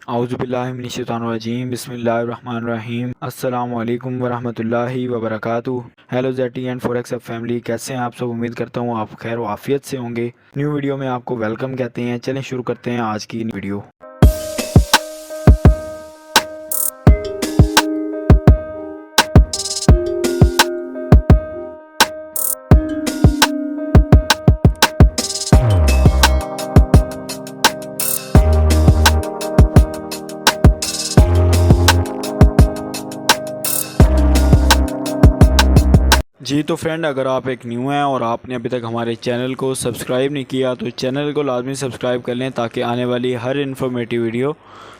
आउज़ुबिल्लाहिमिनश्शैतानिर्रजीम बिस्मिल्लाहिर्रहमानिर्रहीम अस्सलामु अलैकुम वरहमतुल्लाहि वबरकातुहू। हेलो ज़ेटी एंड फॉरेक्स फैमिली, कैसे हैं आप सब। उम्मीद करता हूँ आप खैर व आफियत से होंगे। न्यू वीडियो में आपको वेलकम कहते हैं। चलें शुरू करते हैं आज की वीडियो। जी तो फ्रेंड, अगर आप एक न्यू हैं और आपने अभी तक हमारे चैनल को सब्सक्राइब नहीं किया तो चैनल को लाजमी सब्सक्राइब कर लें ताकि आने वाली हर इन्फॉर्मेटिव वीडियो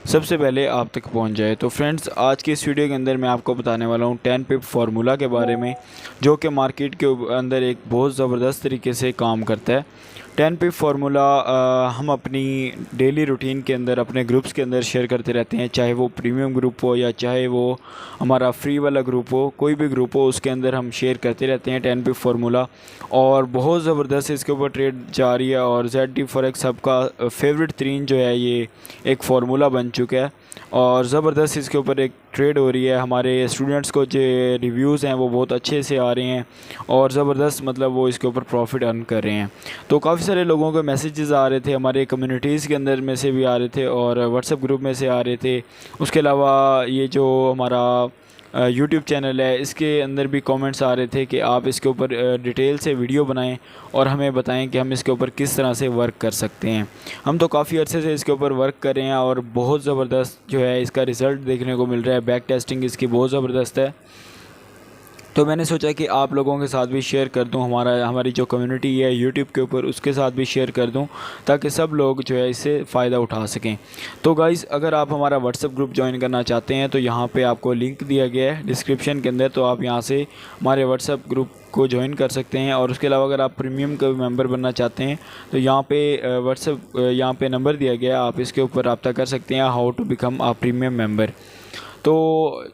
सबसे पहले आप तक पहुंच जाए। तो फ्रेंड्स, आज की इस वीडियो के अंदर मैं आपको बताने वाला हूं 10 पिप फार्मूला के बारे में, जो कि मार्केट के अंदर एक बहुत ज़बरदस्त तरीके से काम करता है। 10 पिप फार्मूला हम अपनी डेली रूटीन के अंदर अपने ग्रुप्स के अंदर शेयर करते रहते हैं, चाहे वो प्रीमियम ग्रुप हो या चाहे वो हमारा फ्री वाला ग्रुप हो, कोई भी ग्रुप हो उसके अंदर हम शेयर करते रहते हैं 10 पिप फार्मूला। और बहुत ज़बरदस्त इसके ऊपर ट्रेड जा रही है और ZD फॉरेक्स सबका फेवरेट तरीन जो है ये एक फार्मूला बन चुका है और ज़बरदस्त इसके ऊपर एक ट्रेड हो रही है। हमारे स्टूडेंट्स को जो रिव्यूज़ हैं वो बहुत अच्छे से आ रहे हैं और ज़बरदस्त मतलब वो इसके ऊपर प्रॉफिट अर्न कर रहे हैं। तो काफ़ी सारे लोगों के मैसेजेस आ रहे थे, हमारे कम्युनिटीज़ के अंदर में से भी आ रहे थे और व्हाट्सएप ग्रुप में से आ रहे थे। उसके अलावा ये जो हमारा यूट्यूब चैनल है इसके अंदर भी कमेंट्स आ रहे थे कि आप इसके ऊपर डिटेल से वीडियो बनाएं और हमें बताएं कि हम इसके ऊपर किस तरह से वर्क कर सकते हैं। हम तो काफ़ी अर्से से इसके ऊपर वर्क कर रहे हैं और बहुत ज़बरदस्त जो है इसका रिज़ल्ट देखने को मिल रहा है। बैक टेस्टिंग इसकी बहुत ज़बरदस्त है। तो मैंने सोचा कि आप लोगों के साथ भी शेयर कर दूं, हमारी जो कम्युनिटी है यूट्यूब के ऊपर उसके साथ भी शेयर कर दूं ताकि सब लोग जो है इससे फ़ायदा उठा सकें। तो गाइज़, अगर आप हमारा व्हाट्सएप ग्रुप ज्वाइन करना चाहते हैं तो यहाँ पे आपको लिंक दिया गया है डिस्क्रिप्शन के अंदर, तो आप यहाँ से हमारे व्हाट्सएप ग्रुप को ज्वाइन कर सकते हैं। और उसके अलावा अगर आप प्रीमियम का मेंबर बनना चाहते हैं तो यहाँ पे व्हाट्सएप यहाँ पे नंबर दिया गया है, आप इसके ऊपर रब्ता कर सकते हैं, how to become a premium member. तो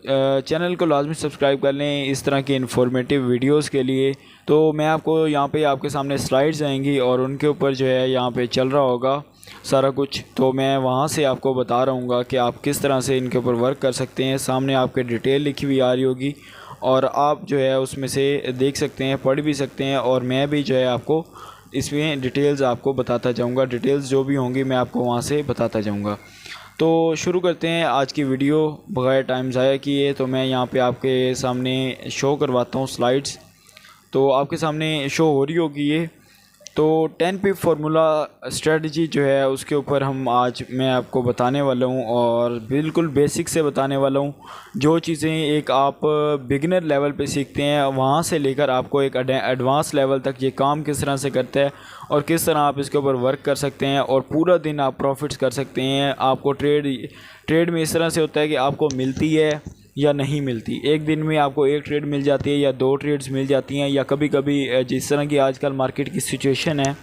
चैनल को लाजमी सब्सक्राइब कर लें इस तरह की इन्फॉर्मेटिव वीडियोस के लिए। तो मैं आपको यहाँ पे आपके सामने स्लाइड्स आएंगी और उनके ऊपर जो है यहाँ पे चल रहा होगा सारा कुछ, तो मैं वहाँ से आपको बता रहा हूँ कि आप किस तरह से इनके ऊपर वर्क कर सकते हैं। सामने आपके डिटेल लिखी हुई आ रही होगी और आप जो है उसमें से देख सकते हैं, पढ़ भी सकते हैं और मैं भी जो है आपको इसमें डिटेल्स आपको बताता जाऊँगा। डिटेल्स जो भी होंगी मैं आपको वहाँ से बताता जाऊँगा। तो शुरू करते हैं आज की वीडियो बगैर टाइम ज़ाया किए। तो मैं यहाँ पे आपके सामने शो करवाता हूँ स्लाइड्स, तो आपके सामने शो हो रही होगी ये। तो 10 पिप फार्मूला स्ट्रेटजी जो है उसके ऊपर आज मैं आपको बताने वाला हूँ और बिल्कुल बेसिक से बताने वाला हूँ। जो चीज़ें एक आप बिगिनर लेवल पे सीखते हैं वहाँ से लेकर आपको एक एडवांस लेवल तक ये काम किस तरह से करता है और किस तरह आप इसके ऊपर वर्क कर सकते हैं और पूरा दिन आप प्रॉफिट्स कर सकते हैं। आपको ट्रेड में इस तरह से होता है कि आपको मिलती है या नहीं मिलती। एक दिन में आपको एक ट्रेड मिल जाती है या दो ट्रेड्स मिल जाती हैं, या कभी कभी जिस तरह की आजकल मार्केट की सिचुएशन है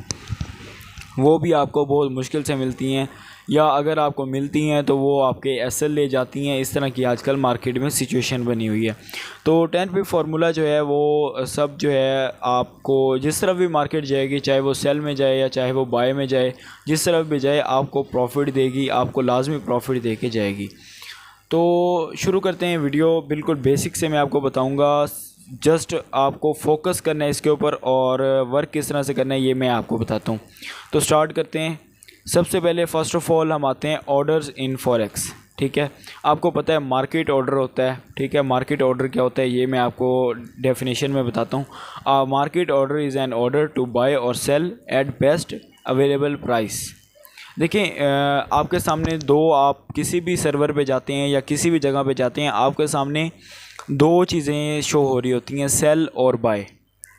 वो भी आपको बहुत मुश्किल से मिलती हैं, या अगर आपको मिलती हैं तो वो आपके एसएल ले जाती हैं। इस तरह की आजकल मार्केट में सिचुएशन बनी हुई है। तो 10 पिप फार्मूला जो है वो सब जो है आपको जिस तरफ भी मार्केट जाएगी, चाहे वो सेल में जाए या चाहे वो बाय में जाए, जिस तरफ भी जाए आपको प्रॉफिट देगी, आपको लाजमी प्रॉफिट दे के जाएगी। तो शुरू करते हैं वीडियो। बिल्कुल बेसिक से मैं आपको बताऊंगा, जस्ट आपको फोकस करना है इसके ऊपर और वर्क किस तरह से करना है ये मैं आपको बताता हूं। तो स्टार्ट करते हैं। सबसे पहले फ़र्स्ट ऑफ़ ऑल हम आते हैं ऑर्डर्स इन फॉरेक्स। ठीक है, आपको पता है मार्केट ऑर्डर होता है। ठीक है, मार्केट ऑर्डर क्या होता है ये मैं आपको डेफिनेशन में बताता हूँ। Market order is an order to buy और sell at best available price. देखिए, आपके सामने आप किसी भी सर्वर पे जाते हैं या किसी भी जगह पे जाते हैं, आपके सामने दो चीज़ें शो हो रही होती हैं, सेल और बाय।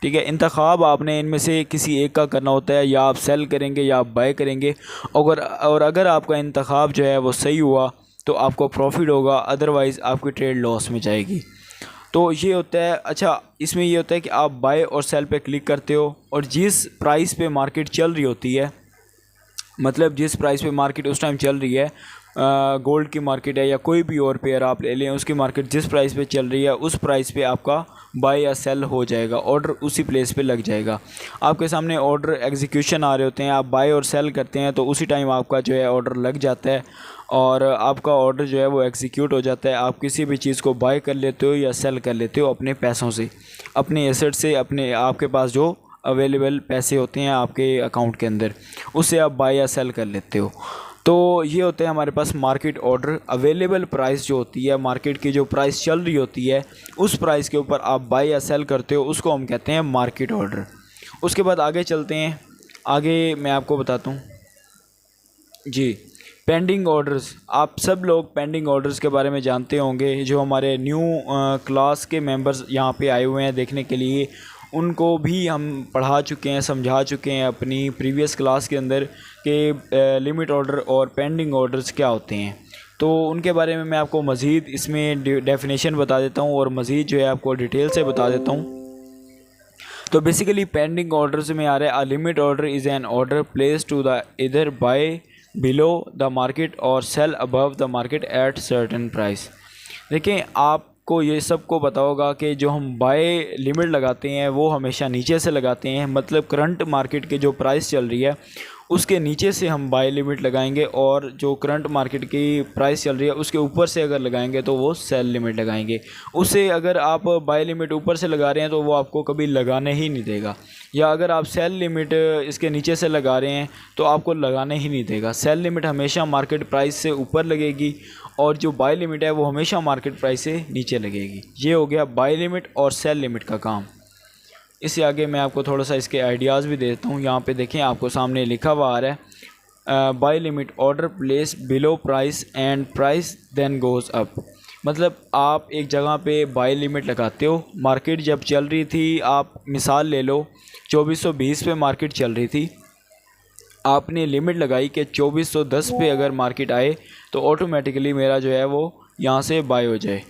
ठीक है, इंतखाब आपने इनमें से किसी एक का करना होता है, या आप सेल करेंगे या आप बाय करेंगे। और अगर आपका इंतखाब जो है वो सही हुआ तो आपको प्रॉफिट होगा, अदरवाइज़ आपकी ट्रेड लॉस में जाएगी। तो ये होता है। अच्छा, इसमें ये होता है कि आप बाय और सेल पे क्लिक करते हो और जिस प्राइस पे मार्केट चल रही होती है, मतलब जिस प्राइस पे मार्केट उस टाइम चल रही है, गोल्ड की मार्केट है या कोई भी और पेयर आप ले लें, उसकी मार्केट जिस प्राइस पे चल रही है उस प्राइस पे आपका बाय या सेल हो जाएगा, ऑर्डर उसी प्लेस पे लग जाएगा। आपके सामने ऑर्डर एग्जीक्यूशन आ रहे होते हैं, आप बाय और सेल करते हैं तो उसी टाइम आपका जो है ऑर्डर लग जाता है और आपका ऑर्डर जो है वो एग्जीक्यूट हो जाता है। आप किसी भी चीज़ को बाय कर लेते हो या सेल कर लेते हो अपने पैसों से, अपने एसेट से, अपने आपके पास जो अवेलेबल पैसे होते हैं आपके अकाउंट के अंदर, उससे आप बाय या सेल कर लेते हो। तो ये होते हैं हमारे पास मार्केट ऑर्डर। अवेलेबल प्राइस जो होती है, मार्केट की जो प्राइस चल रही होती है, उस प्राइस के ऊपर आप बाय या सेल करते हो, उसको हम कहते हैं मार्केट ऑर्डर। उसके बाद आगे चलते हैं, आगे मैं आपको बताता हूँ जी। पेंडिंग ऑर्डर्स, आप सब लोग पेंडिंग ऑर्डर्स के बारे में जानते होंगे। जो हमारे न्यू क्लास के मेंबर्स यहाँ पे आए हुए हैं देखने के लिए, उनको भी हम पढ़ा चुके हैं, समझा चुके हैं अपनी प्रीवियस क्लास के अंदर कि लिमिट ऑर्डर और पेंडिंग ऑर्डर्स क्या होते हैं। तो उनके बारे में मैं आपको मज़ीद इसमें डेफिनेशन बता देता हूँ और मज़ीद जो है आपको डिटेल से बता देता हूँ। तो बेसिकली पेंडिंग ऑर्डर्स में आ रहा है, a limit order is an order place to the either buy below the market और sell above the market at certain price. देखें, आपको ये सबको पता होगा कि जो हम बाय लिमिट लगाते हैं वो हमेशा नीचे से लगाते हैं, मतलब करंट मार्केट के जो प्राइस चल रही है उसके नीचे से हम बाय लिमिट लगाएंगे, और जो करंट मार्केट की प्राइस चल रही है उसके ऊपर से अगर लगाएंगे तो वो सेल लिमिट लगाएंगे। उससे अगर आप बाय लिमिट ऊपर से लगा रहे हैं तो वो आपको कभी लगाने ही नहीं देगा, या अगर आप सेल लिमिट इसके नीचे से लगा रहे हैं तो आपको लगाने ही नहीं देगा। सेल लिमिट हमेशा मार्केट प्राइस से ऊपर लगेगी और जो बाय लिमिट है वो हमेशा मार्केट प्राइस से नीचे लगेगी। ये हो गया बाय लिमिट और सेल लिमिट का काम। इससे आगे मैं आपको थोड़ा सा इसके आइडियाज़ भी देता हूँ। यहाँ पे देखें, आपको सामने लिखा हुआ आ रहा है buy limit order place below price and price then goes up. मतलब आप एक जगह पे बाय लिमिट लगाते हो, मार्केट जब चल रही थी, आप मिसाल ले लो 2420 पे मार्केट चल रही थी, आपने लिमिट लगाई कि 2410 पे अगर मार्केट आए तो ऑटोमेटिकली मेरा जो है वो यहाँ से बाय हो जाए।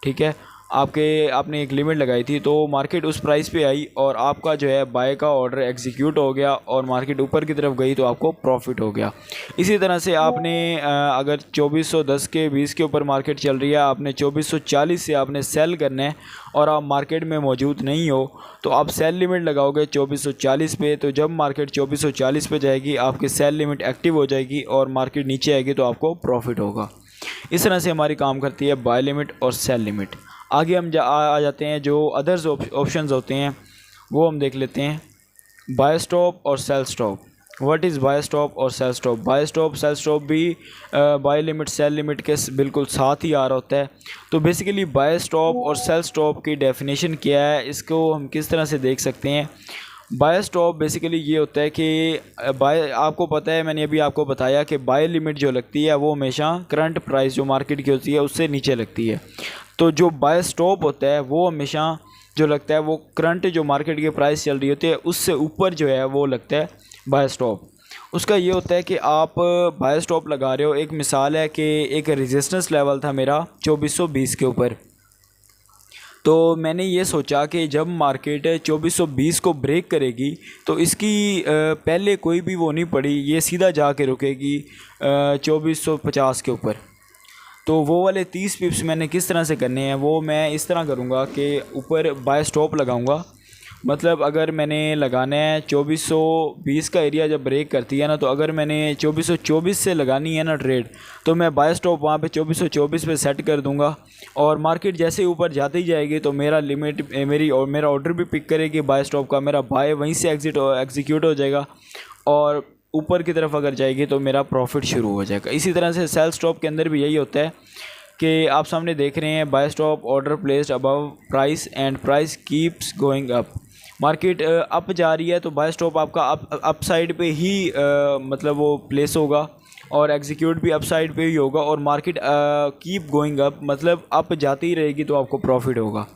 ठीक है, आपने एक लिमिट लगाई थी तो मार्केट उस प्राइस पे आई और आपका जो है बाय का ऑर्डर एग्जीक्यूट हो गया और मार्केट ऊपर की तरफ गई तो आपको प्रॉफिट हो गया। इसी तरह से आपने अगर 2410 के 20 के ऊपर मार्केट चल रही है, आपने 2440 से आपने सेल करना है और आप मार्केट में मौजूद नहीं हो तो आप सेल लिमिट लगाओगे 2440 पे। तो जब मार्केट 2440 पे जाएगी आपकी सेल लिमिट एक्टिव हो जाएगी और मार्केट नीचे आएगी तो आपको प्रॉफिट होगा। इस तरह से हमारी काम करती है बाय लिमिट और सेल लिमिट। आगे हम आ जाते हैं, जो अदर्स ऑप्शंस होते हैं वो हम देख लेते हैं। बाय स्टॉप और sell stop. What is buy stop और sell stop? Buy stop sell stop भी बाय लिमिट सेल लिमिट के बिल्कुल साथ ही आ रहा होता है। तो बेसिकली बाय स्टॉप और सेल स्टॉप की डेफिनेशन क्या है, इसको हम किस तरह से देख सकते हैं। बाय स्टॉप बेसिकली ये होता है कि बाय, आपको पता है, मैंने अभी आपको बताया कि बाय लिमिट जो लगती है वो हमेशा करंट प्राइस जो मार्केट की होती है उससे नीचे लगती है। तो जो बाय स्टॉप होता है वो हमेशा जो लगता है वो करंट जो मार्केट की प्राइस चल रही होती है उससे ऊपर जो है वो लगता है बाय स्टॉप। उसका ये होता है कि आप बाय स्टॉप लगा रहे हो, एक मिसाल है कि एक रेजिस्टेंस लेवल था मेरा 2420 के ऊपर, तो मैंने ये सोचा कि जब मार्केट 2420 को ब्रेक करेगी तो इसकी पहले कोई भी वो नहीं पड़ी, ये सीधा जाके रुकेगी 2450 के ऊपर। तो वो वाले 30 पिप्स मैंने किस तरह से करने हैं वो मैं इस तरह करूँगा कि ऊपर बाय स्टॉप लगाऊँगा। मतलब अगर मैंने लगाना है 2420 का एरिया जब ब्रेक करती है ना, तो अगर मैंने 2424 से लगानी है ना ट्रेड, तो मैं बाय स्टॉप वहाँ पे 2424 पे सेट कर दूँगा और मार्केट जैसे ऊपर जाती जाएगी तो मेरा लिमिट मेरा ऑर्डर भी पिक करेगी बाय स्टॉप का, मेरा बाय वहीं से एग्जीक्यूट हो जाएगा और ऊपर की तरफ अगर जाएगी तो मेरा प्रॉफिट शुरू हो जाएगा। इसी तरह से सेल स्टॉप के अंदर भी यही होता है कि आप सामने देख रहे हैं buy stop order placed above price and price keeps going up. Market up जा रही है तो बाय स्टॉप आपका अप साइड पे ही मतलब वो प्लेस होगा और एग्जीक्यूट भी अप साइड पे ही होगा और मार्केट कीप गोइंग अप, मतलब अप जाती ही रहेगी तो आपको प्रॉफिट होगा।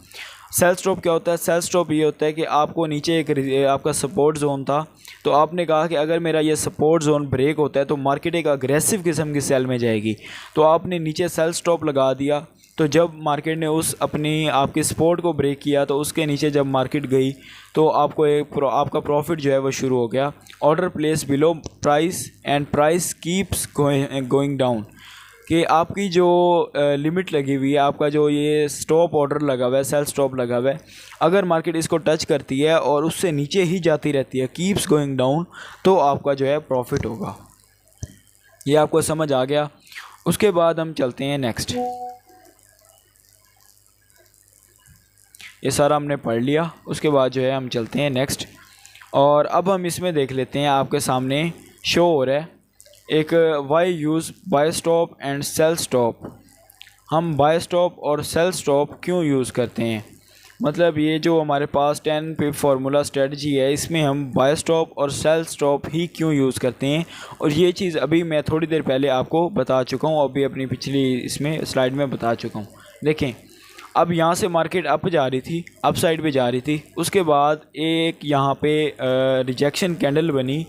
सेल स्टॉप क्या होता है? सेल स्टॉप ये होता है कि आपको नीचे एक आपका सपोर्ट जोन था, तो आपने कहा कि अगर मेरा ये सपोर्ट जोन ब्रेक होता है तो मार्केट एक अग्रेसिव किस्म की सेल में जाएगी, तो आपने नीचे सेल स्टॉप लगा दिया। तो जब मार्केट ने उस अपनी आपके सपोर्ट को ब्रेक किया तो उसके नीचे जब मार्केट गई तो आपको आपका प्रॉफिट जो है वो शुरू हो गया। Order place below price and price keeps going down, कि आपकी जो लिमिट लगी हुई है, आपका जो ये स्टॉप ऑर्डर लगा हुआ है, सेल स्टॉप लगा हुआ है, अगर मार्केट इसको टच करती है और उससे नीचे ही जाती रहती है, कीप्स गोइंग डाउन, तो आपका जो है प्रॉफिट होगा। ये आपको समझ आ गया। उसके बाद हम चलते हैं नेक्स्ट। ये सारा हमने पढ़ लिया। उसके बाद जो है हम चलते हैं नेक्स्ट, और अब हम इसमें देख लेते हैं, आपके सामने शो हो रहा है एक why use buy stop and sell stop. हम बाय स्टॉप और सेल स्टॉप क्यों यूज़ करते हैं, मतलब ये जो हमारे पास 10 पिप फार्मूला स्ट्रेटजी है, इसमें हम बाय स्टॉप और सेल स्टॉप ही क्यों यूज़ करते हैं। और ये चीज़ अभी मैं थोड़ी देर पहले आपको बता चुका हूँ, अभी अपनी पिछली इसमें स्लाइड में बता चुका हूँ। देखें, अब यहाँ से मार्केट अप जा रही थी, अप साइड पे जा रही थी, उसके बाद एक यहाँ पे रिजेक्शन कैंडल बनी,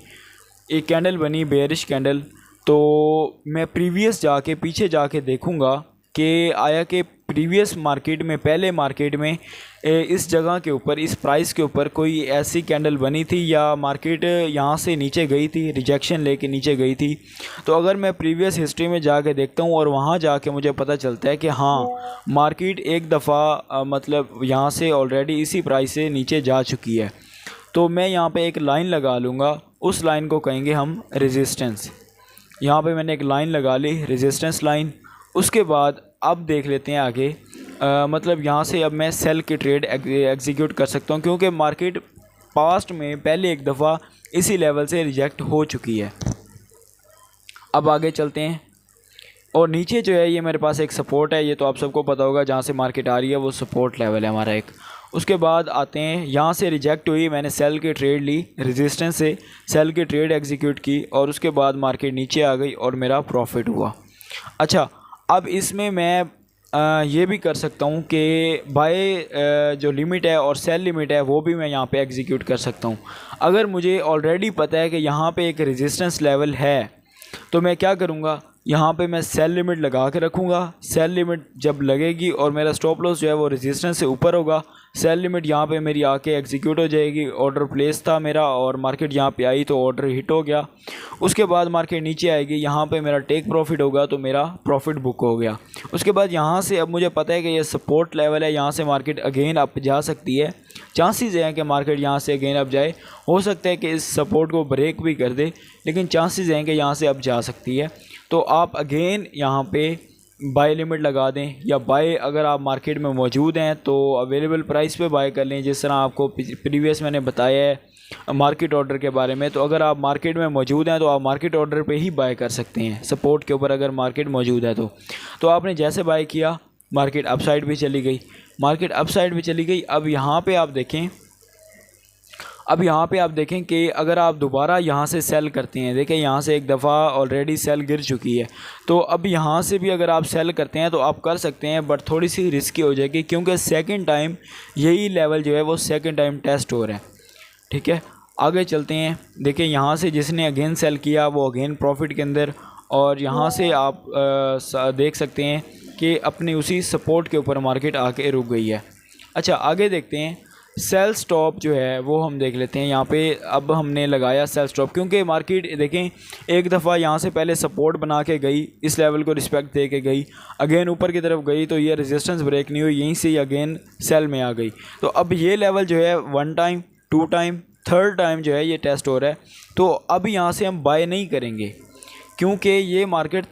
एक कैंडल बनी बेयरिश कैंडल। तो मैं प्रीवियस जाके पीछे जाके देखूँगा कि आया कि प्रीवियस मार्केट में, पहले मार्केट में इस जगह के ऊपर, इस प्राइस के ऊपर कोई ऐसी कैंडल बनी थी या मार्केट यहाँ से नीचे गई थी, रिजेक्शन लेके नीचे गई थी। तो अगर मैं प्रीवियस हिस्ट्री में जाके देखता हूँ और वहाँ जाके मुझे पता चलता है कि हाँ मार्केट एक दफ़ा मतलब यहाँ से ऑलरेडी इसी प्राइस से नीचे जा चुकी है, तो मैं यहाँ पे एक लाइन लगा लूँगा। उस लाइन को कहेंगे हम रेजिस्टेंस। यहाँ पे मैंने एक लाइन लगा ली, रेजिस्टेंस लाइन। उसके बाद अब देख लेते हैं आगे, मतलब यहाँ से अब मैं सेल की ट्रेड एग्जीक्यूट कर सकता हूँ, क्योंकि मार्केट पास्ट में पहले एक दफ़ा इसी लेवल से रिजेक्ट हो चुकी है। अब आगे चलते हैं, और नीचे जो है ये मेरे पास एक सपोर्ट है, ये तो आप सबको पता होगा, जहाँ से मार्केट आ रही है वो सपोर्ट लेवल है हमारा एक। उसके बाद आते हैं, यहाँ से रिजेक्ट हुई, मैंने सेल की ट्रेड ली, रेजिस्टेंस से सेल की ट्रेड एग्जीक्यूट की, और उसके बाद मार्केट नीचे आ गई और मेरा प्रॉफिट हुआ। अच्छा, अब इसमें मैं ये भी कर सकता हूँ कि बाय जो लिमिट है और सेल लिमिट है वो भी मैं यहाँ पे एग्जीक्यूट कर सकता हूँ। अगर मुझे ऑलरेडी पता है कि यहाँ पे एक रेजिस्टेंस लेवल है, तो मैं क्या करूँगा, यहाँ पे मैं सेल लिमिट लगा के रखूँगा। सेल लिमिट जब लगेगी और मेरा स्टॉप लॉस जो है वो रेजिस्टेंस से ऊपर होगा, सेल लिमिट यहाँ पे मेरी आके एग्जीक्यूट हो जाएगी। ऑर्डर प्लेस था मेरा और मार्केट यहाँ पे आई तो ऑर्डर हिट हो गया। उसके बाद मार्केट नीचे आएगी, यहाँ पे मेरा टेक प्रॉफिट होगा तो मेरा प्रॉफिट बुक हो गया। उसके बाद यहाँ से अब मुझे पता है कि ये सपोर्ट लेवल है, यहाँ से मार्केट अगेन अप जा सकती है। चांसेस हैं कि मार्केट यहाँ से अगेन अप जाए, हो सकता है कि इस सपोर्ट को ब्रेक भी कर दे, लेकिन चांसेस हैं कि यहाँ से अप जा सकती है। तो आप अगेन यहाँ पे बाय लिमिट लगा दें, या बाय अगर आप मार्केट में मौजूद हैं तो अवेलेबल प्राइस पे बाय कर लें, जिस तरह आपको प्रीवियस मैंने बताया है मार्केट ऑर्डर के बारे में। तो अगर आप मार्केट में मौजूद हैं तो आप मार्केट ऑर्डर पे ही बाय कर सकते हैं, सपोर्ट के ऊपर अगर मार्केट मौजूद है तो आपने जैसे बाय किया, मार्केट अप साइड भी चली गई, मार्केट अप साइड भी चली गई। अब यहाँ पे आप देखें कि अगर आप दोबारा यहाँ से सेल करते हैं, देखें यहाँ से एक दफ़ा ऑलरेडी सेल गिर चुकी है, तो अब यहाँ से भी अगर आप सेल करते हैं तो आप कर सकते हैं, बट थोड़ी सी रिस्की हो जाएगी, क्योंकि सेकंड टाइम यही लेवल जो है वो सेकंड टाइम टेस्ट हो रहा है। ठीक है, आगे चलते हैं। देखिए यहाँ से जिसने अगेन सेल किया वो अगेन प्रॉफिट के अंदर, और यहाँ से आप देख सकते हैं कि अपनी उसी सपोर्ट के ऊपर मार्केट आके रुक गई है। अच्छा, आगे देखते हैं सेल स्टॉप जो है वो हम देख लेते हैं। यहाँ पे अब हमने लगाया सेल स्टॉप, क्योंकि मार्केट देखें एक दफ़ा यहाँ से पहले सपोर्ट बना के गई, इस लेवल को रिस्पेक्ट दे के गई, अगेन ऊपर की तरफ गई, तो ये रेजिस्टेंस ब्रेक नहीं हुई, यहीं से अगेन सेल में आ गई। तो अब ये लेवल जो है 1 टाइम, 2 टाइम, 3rd टाइम जो है ये टेस्ट हो रहा है। तो अब यहाँ से हम बाय नहीं करेंगे, क्योंकि ये मार्केट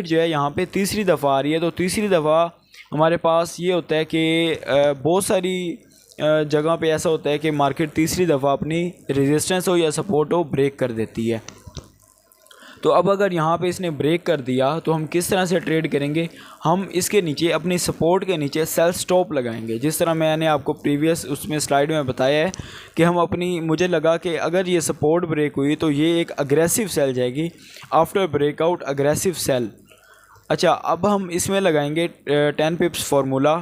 जो है यहाँ पे तीसरी दफ़ा आ रही है। तो तीसरी दफ़ा हमारे पास ये होता है कि बहुत सारी जगह पे ऐसा होता है कि मार्केट तीसरी दफ़ा अपनी रेजिस्टेंस हो या सपोर्ट हो ब्रेक कर देती है। तो अब अगर यहाँ पे इसने ब्रेक कर दिया तो हम किस तरह से ट्रेड करेंगे, हम इसके नीचे अपनी सपोर्ट के नीचे सेल स्टॉप लगाएंगे, जिस तरह मैंने आपको प्रीवियस उसमें स्लाइड में बताया है कि हम मुझे लगा कि अगर ये सपोर्ट ब्रेक हुई तो ये एक अग्रेसिव सेल जाएगी, आफ्टर ब्रेकआउट अग्रेसिव सेल। अच्छा, अब हम इसमें लगाएंगे 10 पिप्स फार्मूला,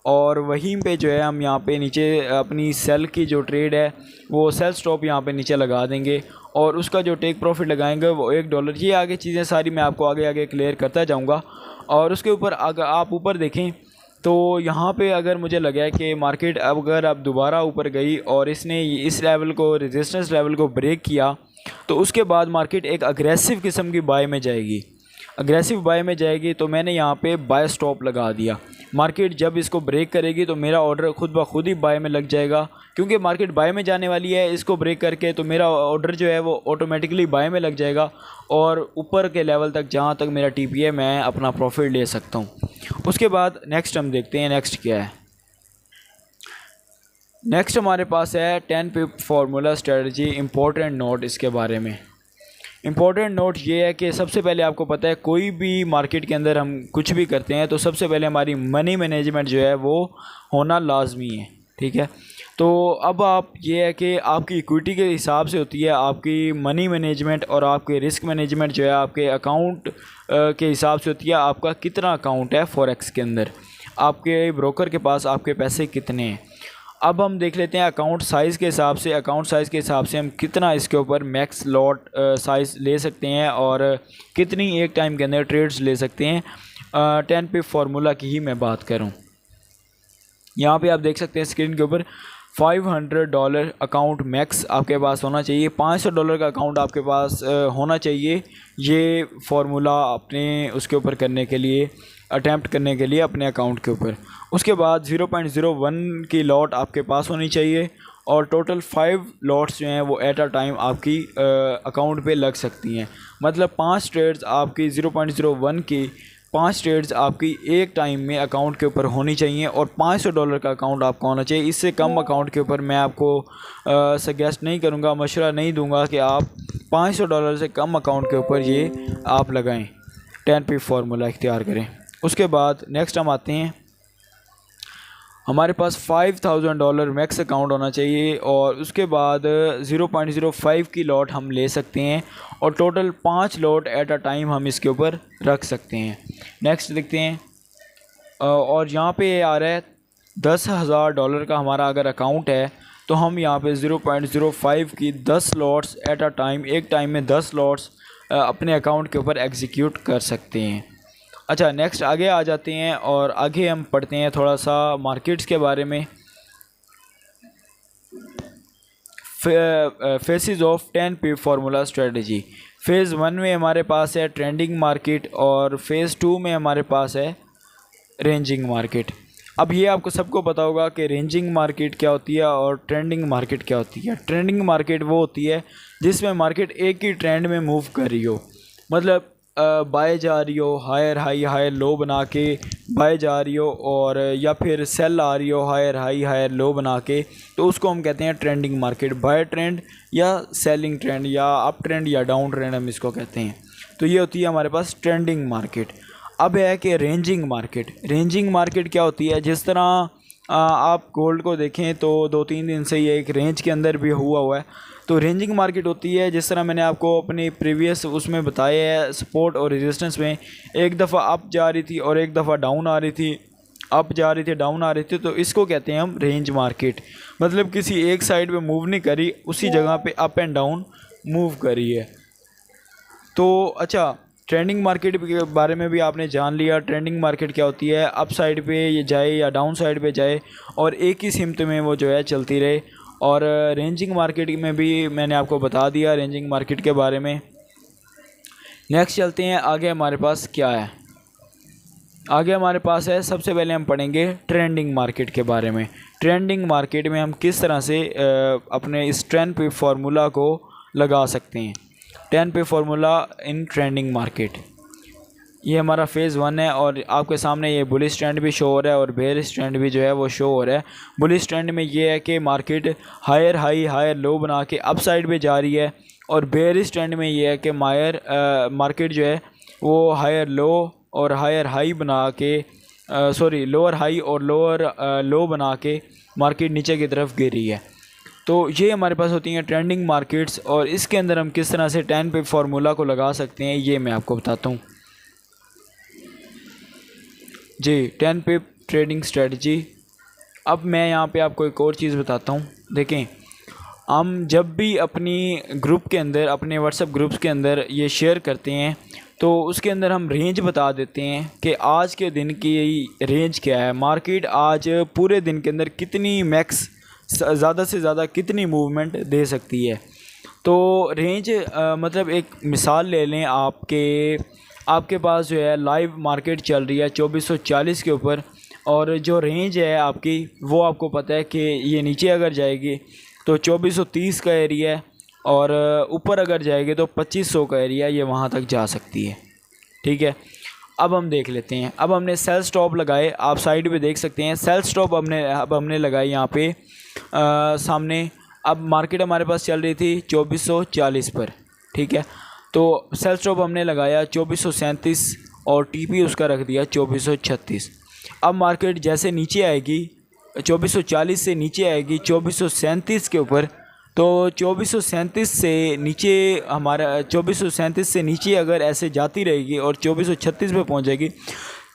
और वहीं पे जो है हम यहाँ पे नीचे अपनी सेल की जो ट्रेड है वो सेल स्टॉप यहाँ पे नीचे लगा देंगे, और उसका जो टेक प्रॉफिट लगाएंगे वो $1। ये आगे चीज़ें सारी मैं आपको आगे क्लियर करता जाऊँगा। और उसके ऊपर अगर आप ऊपर देखें तो यहाँ पे अगर मुझे लगा है कि मार्केट अगर अब दोबारा ऊपर गई और इसने इस लेवल को, रेजिस्टेंस लेवल को ब्रेक किया, तो उसके बाद मार्केट एक अग्रेसिव किस्म की बाय में जाएगी, तो मैंने यहाँ पे बाय स्टॉप लगा दिया। मार्केट जब इसको ब्रेक करेगी तो मेरा ऑर्डर खुद ब खुद ही बाय में लग जाएगा, क्योंकि मार्केट बाय में जाने वाली है इसको ब्रेक करके, तो मेरा ऑर्डर जो है वो ऑटोमेटिकली बाय में लग जाएगा और ऊपर के लेवल तक जहाँ तक मेरा टीपी है मैं अपना प्रॉफिट ले सकता हूँ। उसके बाद नेक्स्ट हम देखते हैं नेक्स्ट क्या है। नेक्स्ट हमारे पास है 10 pip formula strategy. Important note इसके बारे में, इम्पोर्टेंट नोट ये है कि सबसे पहले आपको पता है कोई भी मार्केट के अंदर हम कुछ भी करते हैं तो सबसे पहले हमारी मनी मैनेजमेंट जो है वो होना लाजमी है, ठीक है। तो अब आप ये है कि आपकी इक्विटी के हिसाब से होती है आपकी मनी मैनेजमेंट, और आपके रिस्क मैनेजमेंट जो है आपके अकाउंट के हिसाब से होती है आपका कितना अकाउंट है फॉरेक्स के अंदर, आपके ब्रोकर के पास आपके पैसे कितने हैं। अब हम देख लेते हैं अकाउंट साइज़ के हिसाब से, अकाउंट साइज़ के हिसाब से हम कितना इसके ऊपर मैक्स लॉट साइज़ ले सकते हैं और कितनी एक टाइम के अंदर ट्रेड्स ले सकते हैं। 10 पिप फार्मूला की ही मैं बात करूं। यहाँ पे आप देख सकते हैं स्क्रीन के ऊपर $500 अकाउंट मैक्स आपके पास होना चाहिए, $500 का अकाउंट आपके पास होना चाहिए ये फार्मूला अपने उसके ऊपर करने के लिए, अटैम्प्ट करने के लिए अपने अकाउंट के ऊपर। उसके बाद 0.01 की लॉट आपके पास होनी चाहिए और टोटल 5 लॉट्स जो हैं वो एट अ टाइम आपकी अकाउंट पे लग सकती हैं। मतलब 5 ट्रेड्स आपकी 0.01 की 5 ट्रेड्स आपकी एक टाइम में अकाउंट के ऊपर होनी चाहिए और $500 का अकाउंट आपका होना चाहिए। इससे कम अकाउंट के ऊपर मैं आपको सजेस्ट नहीं करूँगा, मशवरा नहीं दूँगा कि आप $500 से कम अकाउंट के ऊपर ये आप लगाएँ, 10 पिप फार्मूला इख्तियार करें। उसके बाद नेक्स्ट हम आते हैं, हमारे पास $5000 मैक्स अकाउंट होना चाहिए और उसके बाद 0.05 की लॉट हम ले सकते हैं और total 5 lot at a time हम इसके ऊपर रख सकते हैं। नेक्स्ट देखते हैं, और यहाँ पे आ रहा है $10,000 का हमारा अगर अकाउंट है तो हम यहाँ पे 0.05 की 10 लॉट्स एट अ टाइम, एक टाइम में 10 लॉट्स अपने अकाउंट के ऊपर एग्जीक्यूट कर सकते हैं। अच्छा, नेक्स्ट आगे आ जाते हैं और आगे हम पढ़ते हैं थोड़ा सा मार्केट्स के बारे में। Faces of 10 pip formula strategy. Phase 1 में हमारे पास है ट्रेंडिंग मार्केट और फ़ेज़ 2 में हमारे पास है रेंजिंग मार्केट। अब ये आपको सबको पता होगा कि रेंजिंग मार्केट क्या होती है और ट्रेंडिंग मार्केट क्या होती है। ट्रेंडिंग मार्केट वो होती है जिसमें मार्केट एक ही ट्रेंड में मूव कर रही हो, मतलब बाय जा रही हो, हायर हाई हायर लो बना के बाय जा रही हो, और या फिर सेल आ रही हो हायर हाई हायर लो बना के, तो उसको हम कहते हैं ट्रेंडिंग मार्केट। बाय ट्रेंड या सेलिंग ट्रेंड या अप ट्रेंड या डाउन ट्रेंड हम इसको कहते हैं। तो ये होती है हमारे पास ट्रेंडिंग मार्केट। अब है कि रेंजिंग मार्केट। रेंजिंग मार्केट क्या होती है, जिस तरह आप गोल्ड को देखें तो 2-3 दिन से ये एक रेंज के अंदर भी हुआ है। तो रेंजिंग मार्केट होती है जिस तरह मैंने आपको अपनी प्रीवियस उसमें बताया है, सपोर्ट और रेजिस्टेंस में एक दफ़ा अप जा रही थी और एक दफ़ा डाउन आ रही थी, अप जा रही थी डाउन आ रही थी, तो इसको कहते हैं हम रेंज मार्केट। मतलब किसी एक साइड पे मूव नहीं करी, उसी जगह पे अप एंड डाउन मूव करी है। तो अच्छा, ट्रेंडिंग मार्केट के बारे में भी आपने जान लिया। ट्रेंडिंग मार्केट क्या होती है, अप साइड पे ये जाए या डाउन साइड पे जाए और एक ही सिमत में वो जो है चलती रहे। और रेंजिंग मार्केट में भी मैंने आपको बता दिया रेंजिंग मार्केट के बारे में। नेक्स्ट चलते हैं आगे, हमारे पास क्या है। आगे हमारे पास है, सबसे पहले हम पढ़ेंगे ट्रेंडिंग मार्केट के बारे में। ट्रेंडिंग मार्केट में हम किस तरह से अपने इस 10 पिप फार्मूला को लगा सकते हैं। 10 पिप फार्मूला इन ट्रेंडिंग मार्केट, ये हमारा फ़ेज़ 1 है और आपके सामने ये बुलिश ट्रेंड भी शो हो रहा है और बेयरिश ट्रेंड भी जो है वो शो हो रहा है। बुलिश ट्रेंड में ये है कि market higher high higher low बना के अप साइड पे जा रही है, और बेयरिश ट्रेंड में ये है कि मार्केट जो है वो हायर लो और हायर हाई बना के लोअर हाई और लोअर लो बना के मार्केट नीचे की तरफ गिर रही है। तो ये हमारे पास होती हैं ट्रेंडिंग मार्केट्स, और इसके अंदर हम किस तरह से 10 पिप फार्मूला को लगा सकते हैं ये मैं आपको बताता हूँ जी। 10 पिप ट्रेडिंग स्ट्रेटजी। अब मैं यहाँ पे आपको एक और चीज़ बताता हूँ। देखें, हम जब भी अपनी ग्रुप के अंदर, अपने व्हाट्सएप ग्रुप्स के अंदर ये शेयर करते हैं तो उसके अंदर हम रेंज बता देते हैं कि आज के दिन की रेंज क्या है, मार्केट आज पूरे दिन के अंदर कितनी मैक्स ज़्यादा से ज़्यादा कितनी मूवमेंट दे सकती है। तो रेंज मतलब एक मिसाल ले लें, आपके पास जो है लाइव मार्केट चल रही है 2440 के ऊपर। और जो रेंज है आपकी वो आपको पता है कि ये नीचे अगर जाएगी तो 2430 का एरिया है, और ऊपर अगर जाएगी तो 2500 का एरिया ये वहाँ तक जा सकती है। ठीक है, अब हम देख लेते हैं। अब हमने सेल स्टॉप लगाए, आप साइड पे देख सकते हैं सेल स्टॉप हमने लगाई यहाँ पे सामने। अब मार्केट हमारे पास चल रही थी 2440 पर। ठीक है, तो सेल स्टॉप हमने लगाया 2437 और टीपी उसका रख दिया 2436। अब मार्केट जैसे नीचे आएगी 2440 से नीचे आएगी 2437 के ऊपर, तो 2437 से नीचे हमारा 2437 से नीचे अगर ऐसे जाती रहेगी और 2436 पे पहुंच जाएगी।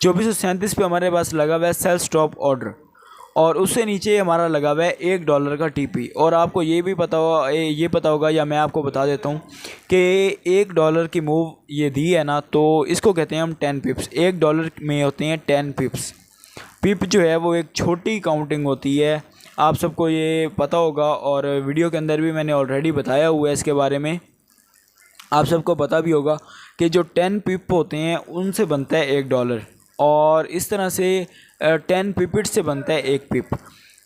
2437 पे हमारे पास लगा हुआ है सेल स्टॉप ऑर्डर, और उससे नीचे हमारा लगा हुआ है $1 का टीपी। और आपको ये भी पता होगा या मैं आपको बता देता हूँ कि $1 की मूव ये दी है ना, तो इसको कहते हैं हम 10 पिप्स। $1 में होते हैं 10 पिप्स। पिप जो है वो एक छोटी काउंटिंग होती है, आप सबको ये पता होगा, और वीडियो के अंदर भी मैंने ऑलरेडी बताया हुआ है इसके बारे में। आप सबको पता भी होगा कि जो 10 पिप होते हैं उनसे बनता है $1, और इस तरह से 10 पिपिट से बनता है 1 पिप।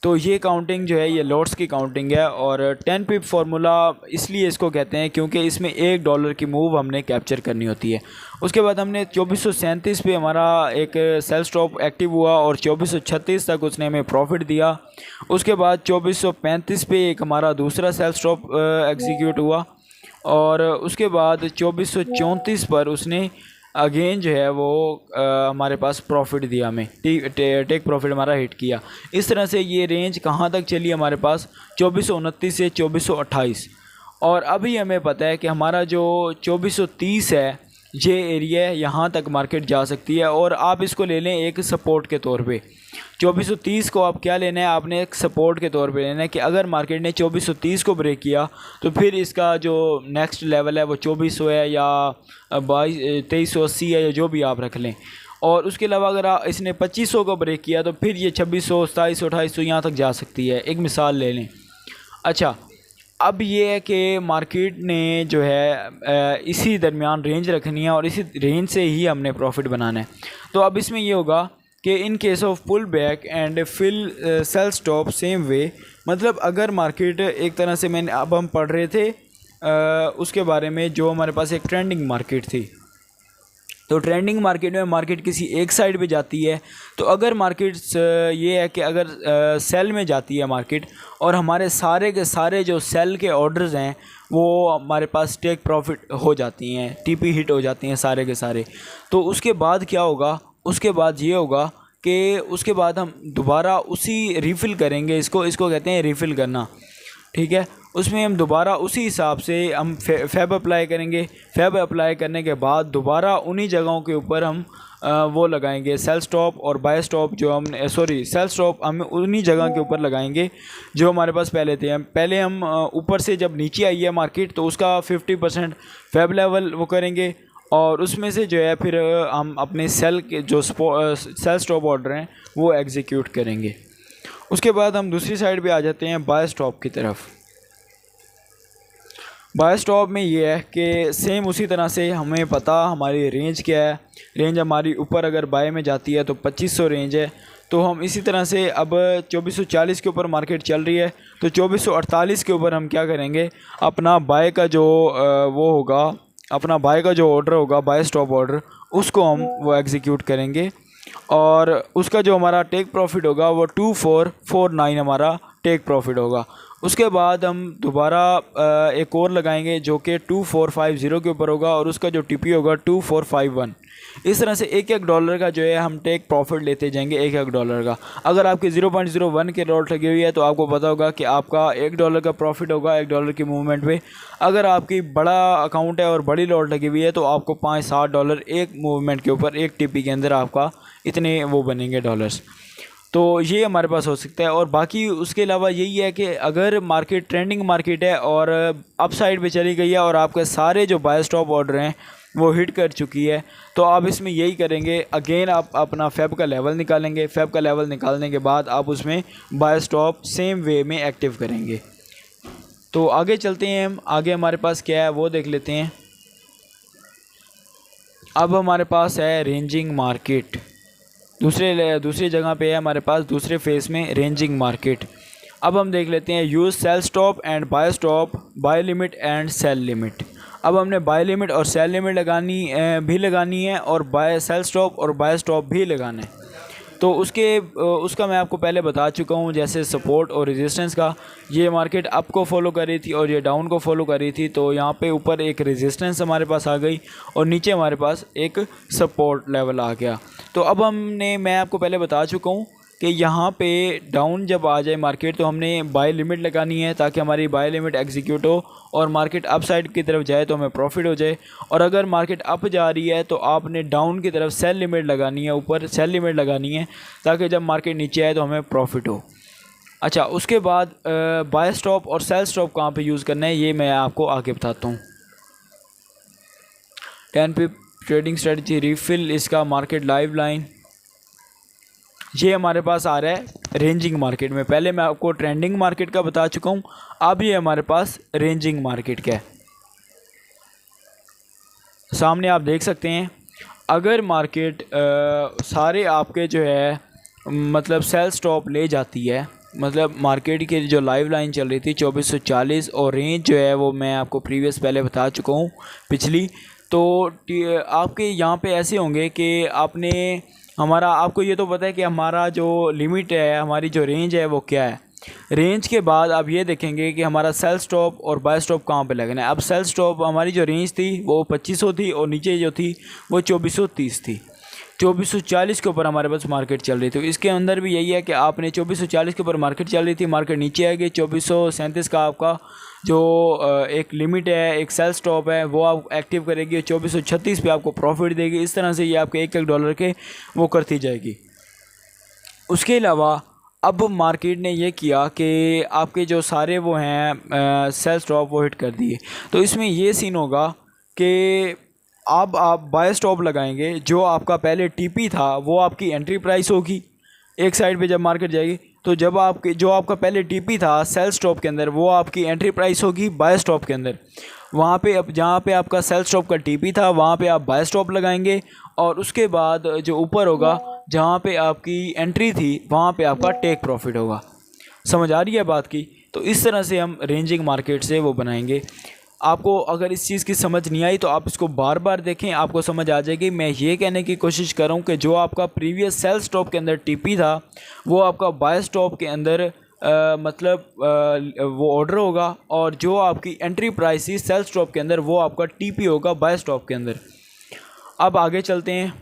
तो ये काउंटिंग जो है ये लॉट्स की काउंटिंग है, और 10 पिप फार्मूला इसलिए इसको कहते हैं क्योंकि इसमें $1 की मूव हमने कैप्चर करनी होती है। उसके बाद हमने 2437 पे हमारा एक सेल स्टॉप एक्टिव हुआ और 2436 तक उसने हमें प्रॉफिट दिया। उसके बाद 2435 पे एक हमारा दूसरा सेल स्टॉप एग्जीक्यूट हुआ, और उसके बाद 2434 पर उसने अगेन जो है वो हमारे पास प्रॉफिट दिया, हमें टेक प्रॉफिट हमारा हिट किया। इस तरह से ये रेंज कहाँ तक चली हमारे पास 2429 से 2428, और अभी हमें पता है कि हमारा जो 2430 है ये एरिया यहाँ तक मार्केट जा सकती है। और आप इसको ले लें एक सपोर्ट के तौर पे। 2430 को आप क्या लेना है, आपने एक सपोर्ट के तौर पे लेना है कि अगर मार्केट ने 2430 को ब्रेक किया तो फिर इसका जो नेक्स्ट लेवल है वो 2400 है या 2380 है, या जो भी आप रख लें। और उसके अलावा अगर इसने 2500 को ब्रेक किया तो फिर ये 2600, 2700, 2800 यहाँ तक जा सकती है। एक मिसाल ले लें। अच्छा, अब ये है कि मार्केट ने जो है इसी दरमियान रेंज रखनी है और इसी रेंज से ही हमने प्रॉफिट बनाना है। तो अब इसमें ये होगा कि in case of pull back and fill sell stop same way, मतलब अगर मार्केट एक तरह से अब हम पढ़ रहे थे उसके बारे में, जो हमारे पास एक ट्रेंडिंग मार्केट थी। तो ट्रेंडिंग मार्केट में मार्केट किसी एक साइड पे जाती है, तो अगर मार्केट ये है कि अगर सेल में जाती है मार्केट और हमारे सारे के सारे जो सेल के ऑर्डर्स हैं वो हमारे पास टेक प्रॉफिट हो जाती हैं, टीपी हिट हो जाती हैं सारे के सारे, तो उसके बाद क्या होगा, उसके बाद ये होगा कि उसके बाद हम दोबारा उसी रिफ़िल करेंगे, इसको कहते हैं रिफ़िल करना। ठीक है, उसमें हम दोबारा उसी हिसाब से हम फैब अप्लाई करेंगे। फैब अप्लाई करने के बाद दोबारा उन्हीं जगहों के ऊपर हम वो लगाएंगे सेल स्टॉप और बाय स्टॉप, जो हमने सेल स्टॉप हम उन्हीं जगह के ऊपर लगाएंगे जो हमारे पास पहले थे। हम ऊपर से जब नीचे आई है मार्केट तो उसका 50% फैब लेवल वो करेंगे, और उसमें से जो है फिर हम अपने सेल के जो सेल स्टॉप ऑर्डर हैं वो एग्जीक्यूट करेंगे। उसके बाद हम दूसरी साइड पे आ जाते हैं बाय स्टॉप की तरफ। बाय स्टॉप में ये है कि सेम उसी तरह से हमें पता हमारी रेंज क्या है। रेंज हमारी ऊपर अगर बाय में जाती है तो 2500 रेंज है, तो हम इसी तरह से अब 2440 के ऊपर मार्केट चल रही है तो 2448 के ऊपर हम क्या करेंगे, अपना बाय का जो वो होगा, अपना बाय का जो ऑर्डर होगा, बाय स्टॉप ऑर्डर, उसको हम वो एग्जीक्यूट करेंगे, और उसका जो हमारा टेक प्रॉफिट होगा वो 2449 हमारा टेक प्रॉफिट होगा। उसके बाद हम दोबारा एक और लगाएंगे जो कि 2450 के ऊपर होगा, और उसका जो टीपी होगा 2451। इस तरह से एक डॉलर का जो है हम टेक प्रॉफिट लेते जाएंगे, एक डॉलर का। अगर आपके 0.01 के लॉट लगी हुई है तो आपको पता होगा कि आपका $1 का प्रॉफिट होगा $1 की मूवमेंट पे। अगर आपकी बड़ा अकाउंट है और बड़ी लॉट लगी हुई है तो आपको $5-7 एक मूवमेंट के ऊपर, एक टीपी के अंदर आपका इतने वो बनेंगे डॉलर्स। तो ये हमारे पास हो सकता है। और बाकी उसके अलावा यही है कि अगर मार्केट ट्रेंडिंग मार्केट है और अप साइड पे चली गई है और आपके सारे जो बाय स्टॉप ऑर्डर हैं वो हिट कर चुकी है, तो आप इसमें यही करेंगे, अगेन आप अपना फैब का लेवल निकालेंगे। फैब का लेवल निकालने के बाद आप उसमें बाय स्टॉप सेम वे में एक्टिव करेंगे। तो आगे चलते हैं हम, आगे हमारे पास क्या है वो देख लेते हैं। अब हमारे पास है रेंजिंग मार्केट। दूसरी जगह पे है हमारे पास दूसरे फेस में रेंजिंग मार्केट। अब हम देख लेते हैं use sell stop and buy stop, buy limit and sell limit. अब हमने बाय लिमिट और सेल लिमिट लगानी है और बाय सेल स्टॉप और बाय स्टॉप भी लगाना है। तो उसका मैं आपको पहले बता चुका हूँ, जैसे सपोर्ट और रेजिस्टेंस का। ये मार्केट अप को फॉलो कर रही थी और ये डाउन को फॉलो कर रही थी, तो यहाँ पे ऊपर एक रेजिस्टेंस हमारे पास आ गई और नीचे हमारे पास एक सपोर्ट लेवल आ गया। तो अब मैं आपको पहले बता चुका हूँ कि यहाँ पे डाउन जब आ जाए मार्केट तो हमने बाय लिमिट लगानी है ताकि हमारी बाय लिमिट एग्जीक्यूट हो और मार्केट अप साइड की तरफ जाए तो हमें प्रॉफिट हो जाए। और अगर मार्केट अप जा रही है तो आपने डाउन की तरफ सेल लिमिट लगानी है, ऊपर सेल लिमिट लगानी है ताकि जब मार्केट नीचे आए तो हमें प्रॉफिट हो। अच्छा, उसके बाद बाय स्टॉप और सेल स्टॉप कहाँ पे यूज़ करना है ये मैं आपको आगे बताता हूँ। 10 पिप ट्रेडिंग स्ट्रेटजी रीफिल, इसका मार्केट लाइव लाइन ये हमारे पास आ रहा है रेंजिंग मार्केट में। पहले मैं आपको ट्रेंडिंग मार्केट का बता चुका हूँ, अब ये हमारे पास रेंजिंग मार्केट का है। सामने आप देख सकते हैं अगर मार्केट सारे आपके जो है मतलब सेल स्टॉप ले जाती है, मतलब मार्केट की जो लाइव लाइन चल रही थी 2440 और रेंज जो है वो मैं आपको प्रीवियस पहले बता चुका हूँ पिछली। तो आपके यहाँ पे ऐसे होंगे कि आपको ये तो पता है कि हमारा जो लिमिट है, हमारी जो रेंज है वो क्या है। रेंज के बाद आप ये देखेंगे कि हमारा सेल स्टॉप और बाय स्टॉप कहाँ पे लगना है। अब सेल स्टॉप हमारी जो रेंज थी वो 2500 थी और नीचे जो थी वो 2430 थी। 2440 के ऊपर हमारे पास मार्केट चल रही थी। इसके अंदर भी यही है कि आपने 2440 के ऊपर मार्केट चल रही थी, मार्केट नीचे आ गई, 2437 का आपका जो एक लिमिट है, एक सेल स्टॉप है, वो आप एक्टिव करेगी, 2436 पे आपको प्रॉफिट देगी। इस तरह से ये आपके एक डॉलर के वो करती जाएगी। उसके अलावा अब मार्केट ने ये किया कि आपके जो सारे वो हैं सेल स्टॉप वो हिट कर दिए। तो इसमें ये सीन होगा कि अब आप बाय स्टॉप लगाएंगे, जो आपका पहले टीपी था वो आपकी एंट्री प्राइस होगी एक साइड पे जब मार्केट जाएगी। तो जब जो आपका पहले टीपी था सेल स्टॉप के अंदर वो आपकी एंट्री प्राइस होगी बाय स्टॉप के अंदर। वहाँ पे अब जहाँ पे आपका सेल स्टॉप का टीपी था वहाँ पे आप बाय स्टॉप लगाएंगे और उसके बाद जो ऊपर होगा जहाँ पे आपकी एंट्री थी वहाँ पे आपका टेक प्रॉफिट होगा। समझ आ रही है बात की? तो इस तरह से हम रेंजिंग मार्केट से वो बनाएंगे। आपको अगर इस चीज़ की समझ नहीं आई तो आप इसको बार बार देखें, आपको समझ आ जाएगी। मैं ये कहने की कोशिश कर रहा हूँ कि जो आपका प्रीवियस सेल स्टॉप के अंदर टीपी था वो आपका बाय स्टॉप के अंदर वो ऑर्डर होगा और जो आपकी एंट्री प्राइस थी सेल स्टॉप के अंदर वो आपका टीपी होगा बाय स्टॉप के अंदर। अब आगे चलते हैं,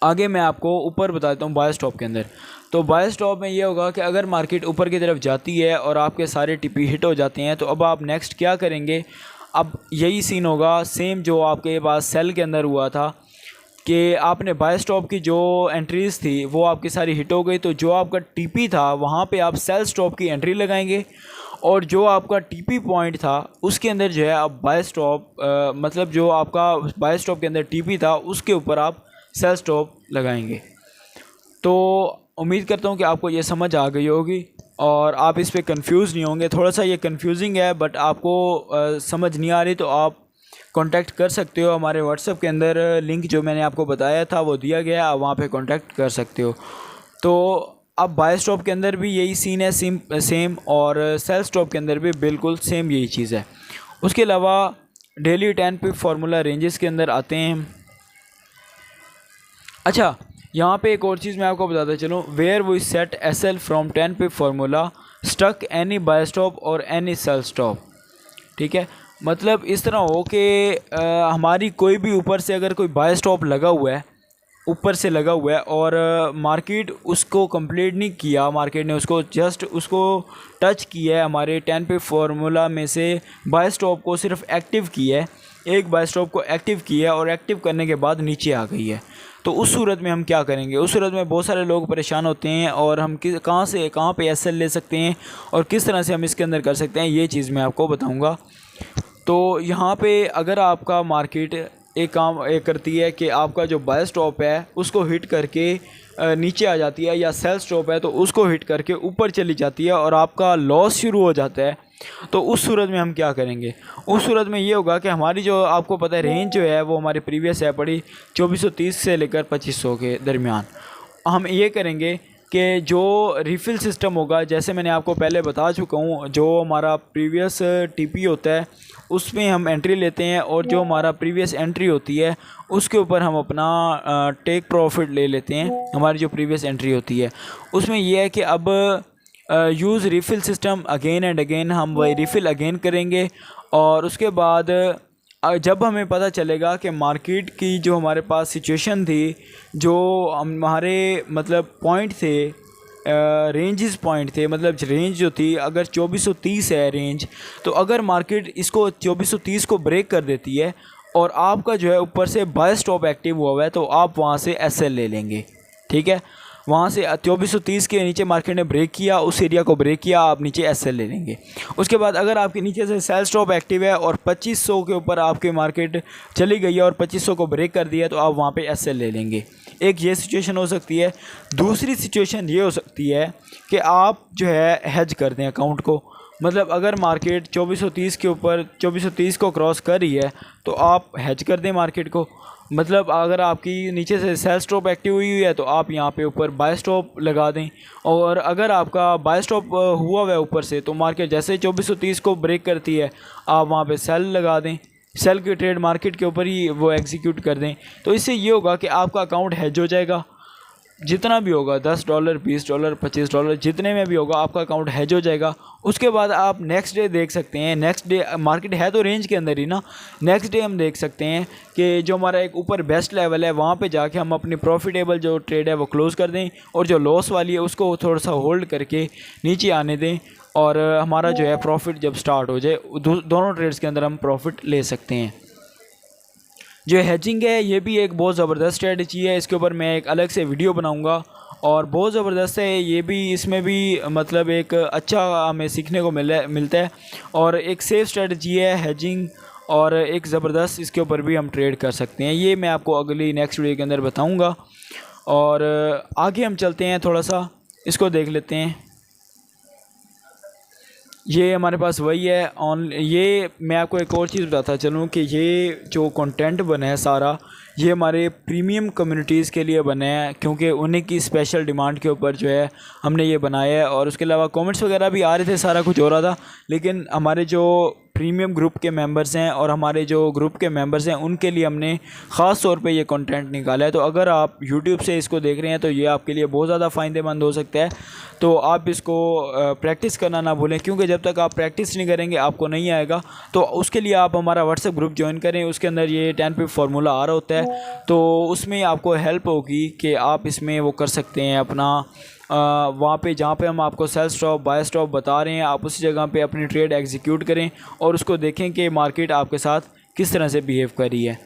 आगे मैं आपको ऊपर बताता हूँ बाय स्टॉप के अंदर। तो बाय स्टॉप में ये होगा कि अगर मार्केट ऊपर की तरफ जाती है और आपके सारे टीपी हिट हो जाते हैं तो अब आप नेक्स्ट क्या करेंगे। अब यही सीन होगा सेम जो आपके पास सेल के अंदर हुआ था कि आपने बाय स्टॉप की जो एंट्रीज़ थी वो आपकी सारी हिट हो गई। तो जो आपका टीपी था वहाँ पे आप सेल स्टॉप की एंट्री लगाएंगे और जो आपका टीपी पॉइंट था उसके अंदर जो है आप बाय स्टॉप मतलब जो आपका बाय स्टॉप के अंदर टीपी था उसके ऊपर आप सेल स्टॉप लगाएंगे। तो उम्मीद करता हूँ कि आपको ये समझ आ गई होगी और आप इस पे कंफ्यूज नहीं होंगे। थोड़ा सा ये कंफ्यूजिंग है बट आपको समझ नहीं आ रही तो आप कांटेक्ट कर सकते हो हमारे व्हाट्सएप के अंदर। लिंक जो मैंने आपको बताया था वो दिया गया, आप वहाँ पे कांटेक्ट कर सकते हो। तो अब बाय स्टॉप के अंदर भी यही सीन है सेम और सेल स्टॉप के अंदर भी बिल्कुल सेम यही चीज़ है। उसके अलावा डेली 10 पिप फार्मूला रेंजेस के अंदर आते हैं। अच्छा, यहाँ पे एक और चीज़ मैं आपको बताता चलूँ, where we set SL from 10 pip formula stuck any buy stop और एनी सेल स्टॉप। ठीक है, मतलब इस तरह हो कि हमारी कोई भी ऊपर से अगर कोई बाय स्टॉप लगा हुआ है, ऊपर से लगा हुआ है और मार्केट उसको कंप्लीट नहीं किया, मार्केट ने उसको जस्ट उसको टच किया है, हमारे 10 पिप फार्मूला में से बाय स्टॉप को सिर्फ एक्टिव किया है, एक बाय स्टॉप को एक्टिव किया है और एक्टिव करने के बाद नीचे आ गई है। तो उस सूरत में हम क्या करेंगे? उस सूरत में बहुत सारे लोग परेशान होते हैं और हम कहाँ पे SL ले सकते हैं और किस तरह से हम इसके अंदर कर सकते हैं, ये चीज़ मैं आपको बताऊंगा। तो यहाँ पे अगर आपका मार्केट एक काम करती है कि आपका जो बाय स्टॉप है उसको हिट करके नीचे आ जाती है या सेल स्टॉप है तो उसको हिट करके ऊपर चली जाती है और आपका लॉस शुरू हो जाता है, तो उस सूरत में हम क्या करेंगे? उस सूरत में ये होगा कि हमारी जो आपको पता है रेंज जो है वो हमारी प्रीवियस है पड़ी 2430 से लेकर 2500 के दरमियान। हम ये करेंगे कि जो रिफ़िल सिस्टम होगा, जैसे मैंने आपको पहले बता चुका हूँ, जो हमारा प्रीवियस टीपी होता है उसमें हम एंट्री लेते हैं, और जो हमारा प्रीवियस एंट्री होती है उसके ऊपर हम अपना टेक प्रॉफिट ले लेते हैं। हमारी जो प्रीवियस एंट्री होती है उसमें यह है कि अब use refill system again and again, हम वही रिफ़िल अगेन करेंगे। और उसके बाद जब हमें पता चलेगा कि मार्केट की जो हमारे पास सिचुएशन थी, जो हमारे मतलब पॉइंट थे, रेंजेस पॉइंट थे, मतलब रेंज जो थी अगर 2430 है रेंज, तो अगर मार्केट इसको 2430 को ब्रेक कर देती है और आपका जो है ऊपर से बाय स्टॉप एक्टिव हुआ है, तो आप वहाँ से एसएल ले लेंगे। ठीक है, वहाँ से 2430 के नीचे मार्केट ने ब्रेक किया, उस एरिया को ब्रेक किया, आप नीचे एसएल ले लेंगे। उसके बाद अगर आपके नीचे से सेल स्टॉप एक्टिव है और 2500 के ऊपर आपकी मार्केट चली गई है और 2500 को ब्रेक कर दिया, तो आप वहाँ पे एसएल ले लेंगे। एक ये सिचुएशन हो सकती है। दूसरी सिचुएशन ये हो सकती है कि आप जो है हेज कर दें अकाउंट को, मतलब अगर मार्केट 2430 के ऊपर 2430 को क्रॉस कर रही है तो आप हेज कर दें मार्केट को। मतलब अगर आपकी नीचे से सेल स्टॉप एक्टिव हुई है तो आप यहाँ पे ऊपर बाय स्टॉप लगा दें, और अगर आपका बाय स्टॉप हुआ हुआ है ऊपर से, तो मार्केट जैसे 2430 को ब्रेक करती है आप वहाँ पे सेल लगा दें, सेल की ट्रेड मार्केट के ऊपर ही वो एग्जीक्यूट कर दें। तो इससे ये होगा कि आपका अकाउंट हेज हो जाएगा, जितना भी होगा $10, $20, $25 जितने में भी होगा आपका अकाउंट हेज हो जाएगा। उसके बाद आप नेक्स्ट डे देख सकते हैं, नेक्स्ट डे मार्केट है तो रेंज के अंदर ही ना, नेक्स्ट डे हम देख सकते हैं कि जो हमारा एक ऊपर बेस्ट लेवल है वहाँ पे जाके हम अपनी प्रॉफिटेबल जो ट्रेड है वो क्लोज़ कर दें, और जो लॉस वाली है उसको थोड़ा सा होल्ड करके नीचे आने दें, और हमारा जो है प्रॉफिट जब स्टार्ट हो जाए दोनों ट्रेड्स के अंदर हम प्रॉफिट ले सकते हैं। जो हेजिंग है ये भी एक बहुत ज़बरदस्त स्ट्रेटजी है, इसके ऊपर मैं एक अलग से वीडियो बनाऊंगा, और बहुत ज़बरदस्त है ये भी। इसमें भी मतलब एक अच्छा हमें सीखने को मिलता है, और एक सेफ़ स्ट्रेटजी है हेजिंग, और एक ज़बरदस्त इसके ऊपर भी हम ट्रेड कर सकते हैं। ये मैं आपको अगली नेक्स्ट वीडियो के अंदर बताऊंगा। और आगे हम चलते हैं, थोड़ा सा इसको देख लेते हैं। ये हमारे पास वही है ऑन। ये मैं आपको एक और चीज़ बताता चलूँ कि ये जो कंटेंट बना है सारा, ये हमारे प्रीमियम कम्युनिटीज़ के लिए बने हैं, क्योंकि उन्हीं की स्पेशल डिमांड के ऊपर जो है हमने ये बनाया है। और उसके अलावा कमेंट्स वगैरह भी आ रहे थे, सारा कुछ हो रहा था, लेकिन हमारे जो प्रीमियम ग्रुप के मेंबर्स हैं और हमारे जो ग्रुप के मेंबर्स हैं उनके लिए हमने ख़ास तौर पे ये कंटेंट निकाला है। तो अगर आप यूट्यूब से इसको देख रहे हैं तो ये आपके लिए बहुत ज़्यादा फ़ायदेमंद हो सकता है। तो आप इसको प्रैक्टिस करना ना भूलें, क्योंकि जब तक आप प्रैक्टिस नहीं करेंगे आपको नहीं आएगा। तो उसके लिए आप हमारा व्हाट्सएप ग्रुप ज्वाइन करें, उसके अंदर ये 10 पिप फार्मूला आ रहा होता है, तो उसमें आपको हेल्प होगी कि आप इसमें वो कर सकते हैं अपना वहाँ पे जहाँ पे हम आपको सेल स्टॉप बाय स्टॉप बता रहे हैं, आप उसी जगह पे अपनी ट्रेड एग्जीक्यूट करें और उसको देखें कि मार्केट आपके साथ किस तरह से बिहेव कर रही है।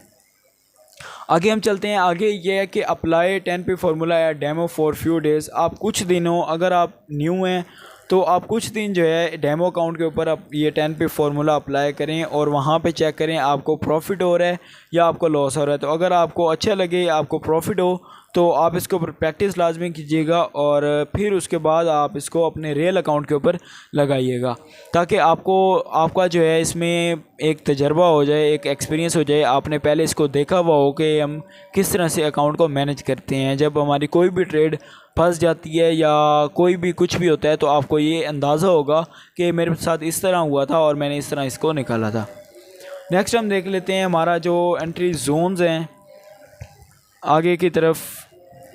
आगे हम चलते हैं। आगे ये है कि अप्लाई 10 पिप फार्मूला या डेमो फॉर फ्यू डेज़। आप कुछ दिनों, अगर आप न्यू हैं तो आप कुछ दिन जो है डेमो अकाउंट के ऊपर आप ये 10 पिप फार्मूला अप्लाई करें और वहाँ पे चेक करें आपको प्रॉफिट हो रहा है या आपको लॉस हो रहा है। तो अगर आपको अच्छा लगे, आपको प्रॉफिट हो, तो आप इसके ऊपर प्रैक्टिस लाजमी कीजिएगा, और फिर उसके बाद आप इसको अपने रियल अकाउंट के ऊपर लगाइएगा, ताकि आपका जो है इसमें एक तजर्बा हो जाए, एक एक्सपीरियंस हो जाए। आपने पहले इसको देखा हुआ हो कि हम किस तरह से अकाउंट को मैनेज करते हैं। जब हमारी कोई भी ट्रेड फंस जाती है या कोई भी कुछ भी होता है, तो आपको ये अंदाज़ा होगा कि मेरे साथ इस तरह हुआ था और मैंने इस तरह इसको निकाला था। नेक्स्ट हम देख लेते हैं हमारा जो एंट्री जोन्स हैं आगे की तरफ।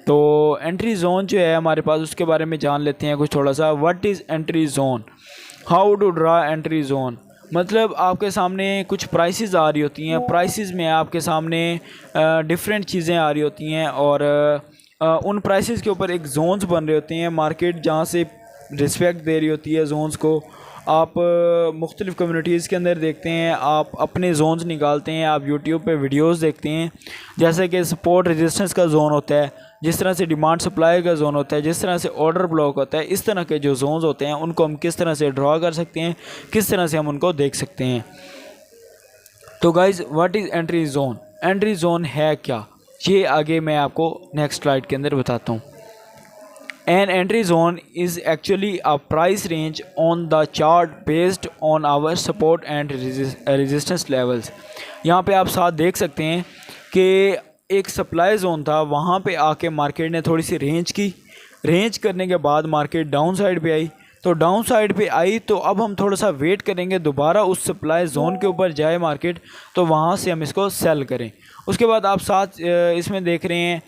तो एंट्री जोन जो है हमारे पास, उसके बारे में जान लेते हैं कुछ थोड़ा सा। What is entry zone, how to draw entry zone. मतलब आपके सामने कुछ प्राइसेस आ रही होती हैं, प्राइसेस में आपके सामने डिफरेंट चीज़ें आ रही होती हैं, और उन प्राइसेस के ऊपर एक जोन्स बन रहे होते हैं। मार्केट जहाँ से रिस्पेक्ट दे रही होती है जोन्स को, आप मुख्तलिफ़ कम्युनिटीज़ के अंदर देखते हैं, आप अपने जोन्स निकालते हैं, आप यूट्यूब पे वीडियोस देखते हैं, जैसे कि सपोर्ट रेजिस्टेंस का जोन होता है, जिस तरह से डिमांड सप्लाई का जोन होता है, जिस तरह से ऑर्डर ब्लॉक होता है। इस तरह के जो जोन्स होते हैं उनको हम किस तरह से ड्रा कर सकते हैं, किस तरह से हम उनको देख सकते हैं। तो guys, what is entry zone, entry zone है क्या, ये आगे मैं आपको नेक्स्ट स्लाइड के अंदर बताता हूँ। An entry zone is actually a price range on the chart based on our support and resistance levels। यहाँ पे आप साथ देख सकते हैं कि एक सप्लाई जोन था वहाँ पे आके मार्केट ने थोड़ी सी रेंज करने के बाद मार्केट डाउन साइड पे आई। तो डाउन साइड पे आई तो अब हम थोड़ा सा वेट करेंगे दोबारा उस सप्लाई जोन के ऊपर जाए मार्केट, तो वहाँ से हम इसको सेल करें। उसके बाद आप साथ इसमें देख रहे हैं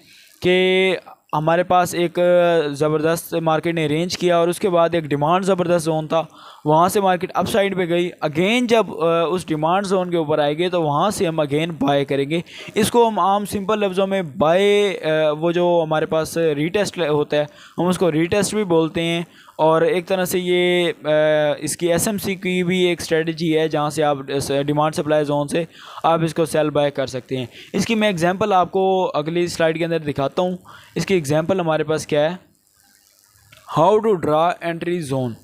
कि हमारे पास एक ज़बरदस्त मार्केट ने रेंज किया और उसके बाद एक डिमांड ज़बरदस्त जोन था, वहाँ से मार्केट अप साइड पे गई। अगेन जब उस डिमांड जोन के ऊपर आएगी तो वहाँ से हम अगेन बाय करेंगे। इसको हम आम सिंपल लफ्ज़ों में बाय, वो जो हमारे पास रीटेस्ट होता है हम उसको रीटेस्ट भी बोलते हैं। और एक तरह से ये इसकी एसएमसी की भी एक स्ट्रेटजी है जहाँ से आप डिमांड सप्लाई जोन से आप इसको सेल बाय कर सकते हैं। इसकी मैं एग्जांपल आपको अगली स्लाइड के अंदर दिखाता हूँ। इसकी एग्जांपल हमारे पास क्या है, how to draw entry zone.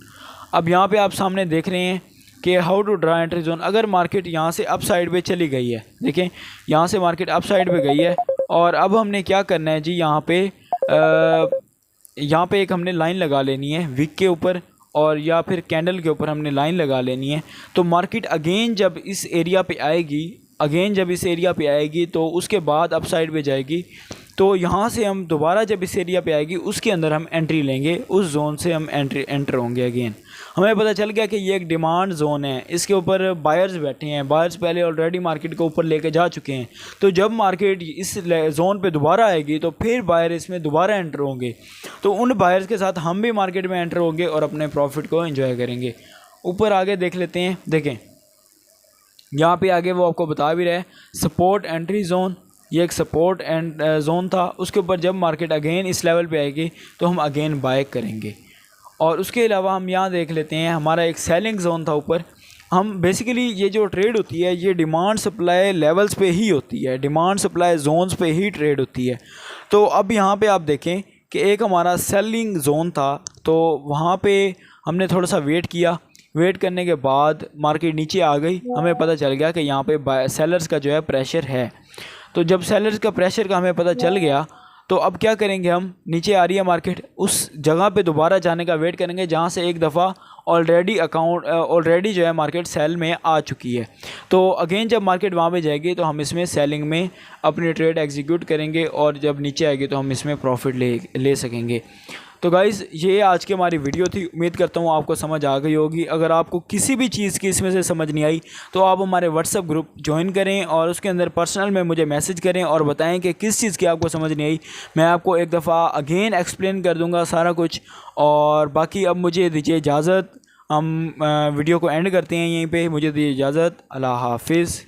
अब यहाँ पे आप सामने देख रहे हैं कि how to draw entry zone. अगर मार्केट यहाँ से अप साइड पे चली गई है, देखें यहाँ से मार्केट अप साइड पे गई है और अब हमने क्या करना है जी, यहाँ पे एक हमने लाइन लगा लेनी है विक के ऊपर और या फिर कैंडल के ऊपर हमने लाइन लगा लेनी है। तो मार्केट अगेन जब इस एरिया पे आएगी तो उसके बाद अप साइड पे जाएगी। तो यहाँ से हम दोबारा जब इस एरिया पे आएगी उसके अंदर हम एंट्री लेंगे, उस जोन से हम एंटर होंगे अगेन। हमें पता चल गया कि ये एक डिमांड जोन है, इसके ऊपर बायर्स बैठे हैं, बायर्स पहले ऑलरेडी मार्केट को ऊपर लेके जा चुके हैं। तो जब मार्केट इस जोन पे दोबारा आएगी तो फिर बायर इसमें दोबारा एंटर होंगे। तो उन बायर्स के साथ हम भी मार्केट में एंटर होंगे और अपने प्रॉफिट को एंजॉय करेंगे। ऊपर आगे देख लेते हैं, देखें यहाँ पे आगे वो आपको बता भी रहा है सपोर्ट एंट्री जोन। ये एक सपोर्ट एंड जोन था, उसके ऊपर जब मार्केट अगेन इस लेवल पे आएगी तो हम अगेन बाय करेंगे। और उसके अलावा हम यहाँ देख लेते हैं हमारा एक सेलिंग जोन था ऊपर। हम बेसिकली ये जो ट्रेड होती है ये डिमांड सप्लाई लेवल्स पे ही होती है, डिमांड सप्लाई जोन्स पे ही ट्रेड होती है। तो अब यहाँ पे आप देखें कि एक हमारा सेलिंग जोन था, तो वहाँ पे हमने थोड़ा सा वेट किया। वेट करने के बाद मार्केट नीचे आ गई, हमें पता चल गया कि यहाँ पे सेलर्स का जो है प्रेशर है। तो जब सेलर्स का प्रेशर का हमें पता चल गया तो अब क्या करेंगे, हम नीचे आ रही है मार्केट, उस जगह पे दोबारा जाने का वेट करेंगे जहाँ से एक दफ़ा ऑलरेडी जो है मार्केट सेल में आ चुकी है। तो अगेन जब मार्केट वहाँ पे जाएगी तो हम इसमें सेलिंग में अपनी ट्रेड एग्जीक्यूट करेंगे और जब नीचे आएगी तो हम इसमें प्रॉफिट ले सकेंगे। तो गाइज़ ये आज की हमारी वीडियो थी, उम्मीद करता हूँ आपको समझ आ गई होगी। अगर आपको किसी भी चीज़ की इसमें से समझ नहीं आई तो आप हमारे व्हाट्सएप ग्रुप ज्वाइन करें और उसके अंदर पर्सनल में मुझे मैसेज करें और बताएं कि किस चीज़ की आपको समझ नहीं आई। मैं आपको एक दफ़ा अगेन एक्सप्लेन कर दूँगा सारा कुछ। और बाकी अब मुझे दीजिए इजाज़त, हम वीडियो को एंड करते हैं यहीं पर। मुझे दीजिए इजाज़त, अल्लाह हाफिज़।